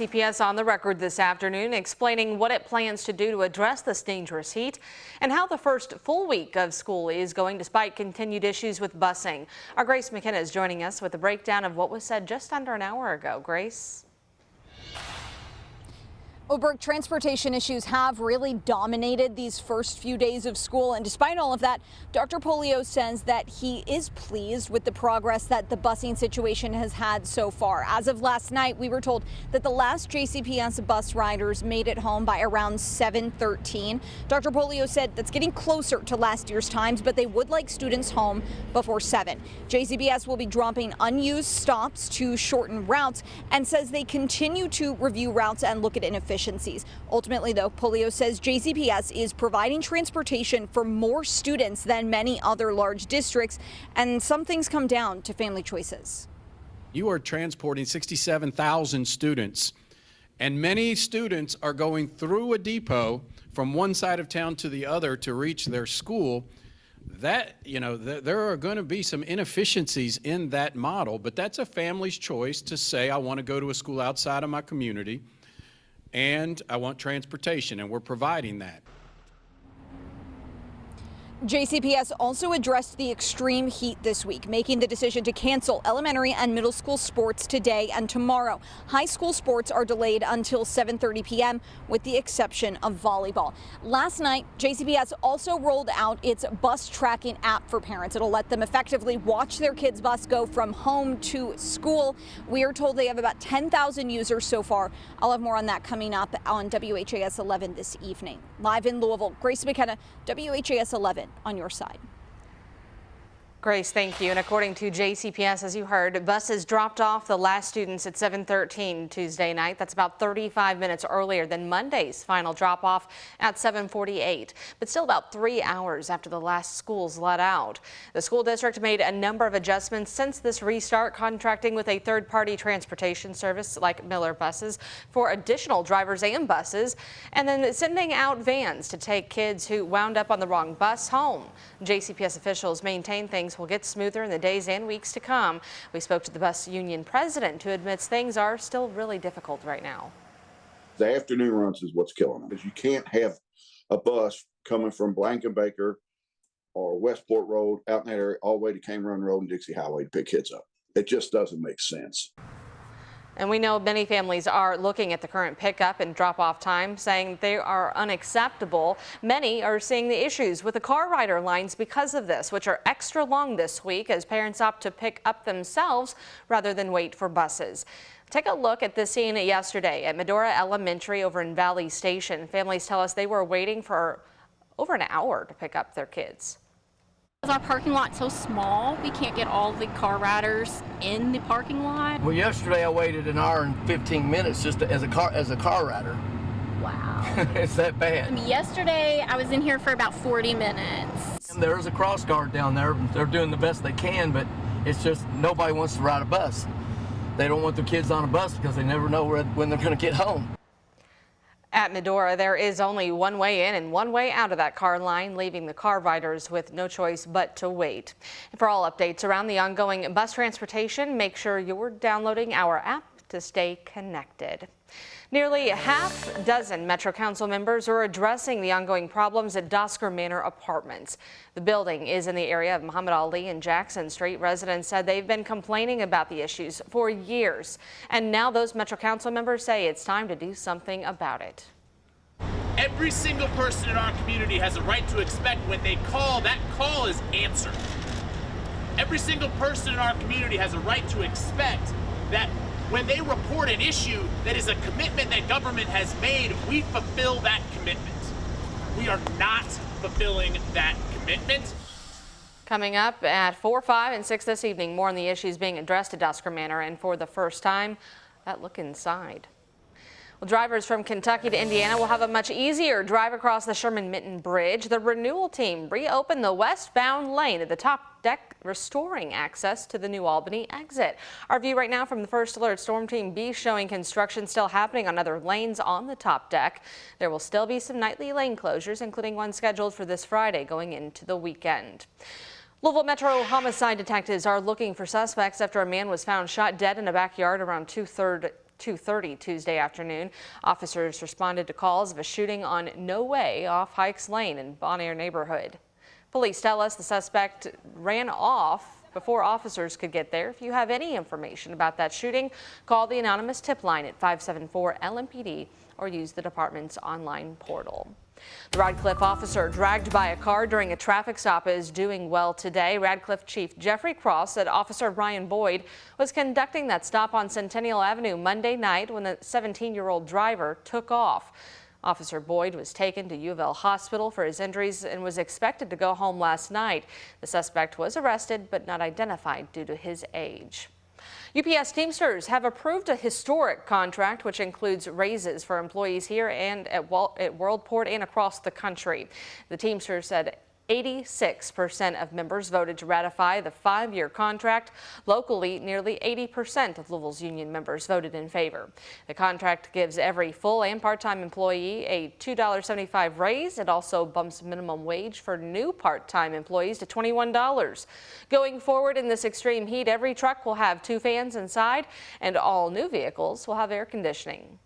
CPS on the record this afternoon explaining what it plans to do to address this dangerous heat and how the first full week of school is going despite continued issues with busing. Our Grace McKenna is joining us with a breakdown of what was said just under an hour ago. Grace? Well, Brooke, transportation issues have really dominated these first few days of school. And despite all of that, Dr. Polio says that he is pleased with the progress that the busing situation has had so far. As of last night, we were told that the last JCPS bus riders made it home by around 7:13. Dr. Polio said that's getting closer to last year's times, but they would like students home before 7. JCPS will be dropping unused stops to shorten routes and says they continue to review routes and look at inefficiencies. Ultimately, though, Polio says JCPS is providing transportation for more students than many other large districts, and some things come down to family choices. You are transporting 67,000 students, and many students are going through a depot from one side of town to the other to reach their school. That, there are going to be some inefficiencies in that model, but that's a family's choice to say, I want to go to a school outside of my community and I want transportation, and we're providing that. JCPS also addressed the extreme heat this week, making the decision to cancel elementary and middle school sports today and tomorrow. High school sports are delayed until 7:30 p.m. with the exception of volleyball. Last night, JCPS also rolled out its bus tracking app for parents. It'll let them effectively watch their kids' bus go from home to school. We are told they have about 10,000 users so far. I'll have more on that coming up on WHAS 11 this evening. Live in Louisville, Grace McKenna, WHAS 11. On your side. Grace, thank you. And according to JCPS, as you heard, buses dropped off the last students at 7:13 Tuesday night. That's about 35 minutes earlier than Monday's final drop off at 7:48, but still about 3 hours after the last schools let out. The school district made a number of adjustments since this restart, contracting with a third-party transportation service like Miller Buses for additional drivers and buses, and then sending out vans to take kids who wound up on the wrong bus home. JCPS officials maintain things will get smoother in the days and weeks to come. We spoke to the bus union president, who admits things are still really difficult right now. The afternoon runs is what's killing them, because you can't have a bus coming from Blankenbaker or Westport Road out in that area all the way to Cane Run Road and Dixie Highway to pick kids up. It just doesn't make sense. And we know many families are looking at the current pickup and drop-off time, saying they are unacceptable. Many are seeing the issues with the car rider lines because of this, which are extra long this week as parents opt to pick up themselves rather than wait for buses. Take a look at this scene yesterday at Medora Elementary over in Valley Station. Families tell us they were waiting for over an hour to pick up their kids. Our parking lot's so small, we can't get all the car riders in the parking lot. Well, yesterday I waited an hour and 15 minutes just as a car rider. Wow. It's that bad. Yesterday I was in here for about 40 minutes. And there's a cross guard down there. They're doing the best they can, but it's just nobody wants to ride a bus. They don't want their kids on a bus because they never know when they're going to get home. At Medora, there is only one way in and one way out of that car line, leaving the car riders with no choice but to wait. For all updates around the ongoing bus transportation, make sure you're downloading our app to stay connected. Nearly half dozen Metro Council members are addressing the ongoing problems at Dosker Manor Apartments. The building is in the area of Muhammad Ali and Jackson Street. Residents said they've been complaining about the issues for years, and now those Metro Council members say it's time to do something about it. Every single person in our community has a right to expect when they call, that call is answered. Every single person in our community has a right to expect that when they report an issue that is a commitment that government has made, we fulfill that commitment. We are not fulfilling that commitment. Coming up at 4, 5, and 6 this evening, more on the issues being addressed at Dosker Manor, and for the first time, that look inside. Well, drivers from Kentucky to Indiana will have a much easier drive across the Sherman-Minton Bridge. The renewal team reopened the westbound lane at the top deck, restoring access to the New Albany exit. Our view right now from the First Alert Storm Team B showing construction still happening on other lanes on the top deck. There will still be some nightly lane closures, including one scheduled for this Friday going into the weekend. Louisville Metro homicide detectives are looking for suspects after a man was found shot dead in a backyard around 2:30 2:30 Tuesday afternoon. Officers responded to calls of a shooting on No Way off Hikes Lane in Bon Air neighborhood. Police tell us the suspect ran off before officers could get there. If you have any information about that shooting, call the anonymous tip line at 574-LMPD or use the department's online portal. The Radcliffe officer dragged by a car during a traffic stop is doing well today. Radcliffe Chief Jeffrey Cross said Officer Ryan Boyd was conducting that stop on Centennial Avenue Monday night when the 17-year-old driver took off. Officer Boyd was taken to U of L Hospital for his injuries and was expected to go home last night. The suspect was arrested but not identified due to his age. UPS Teamsters have approved a historic contract which includes raises for employees here and at Worldport and across the country. The Teamsters said 86% of members voted to ratify the 5-year contract. Locally, nearly 80% of Louisville's union members voted in favor. The contract gives every full and part-time employee a $2.75 raise. It also bumps minimum wage for new part-time employees to $21. Going forward in this extreme heat, every truck will have 2 fans inside and all new vehicles will have air conditioning.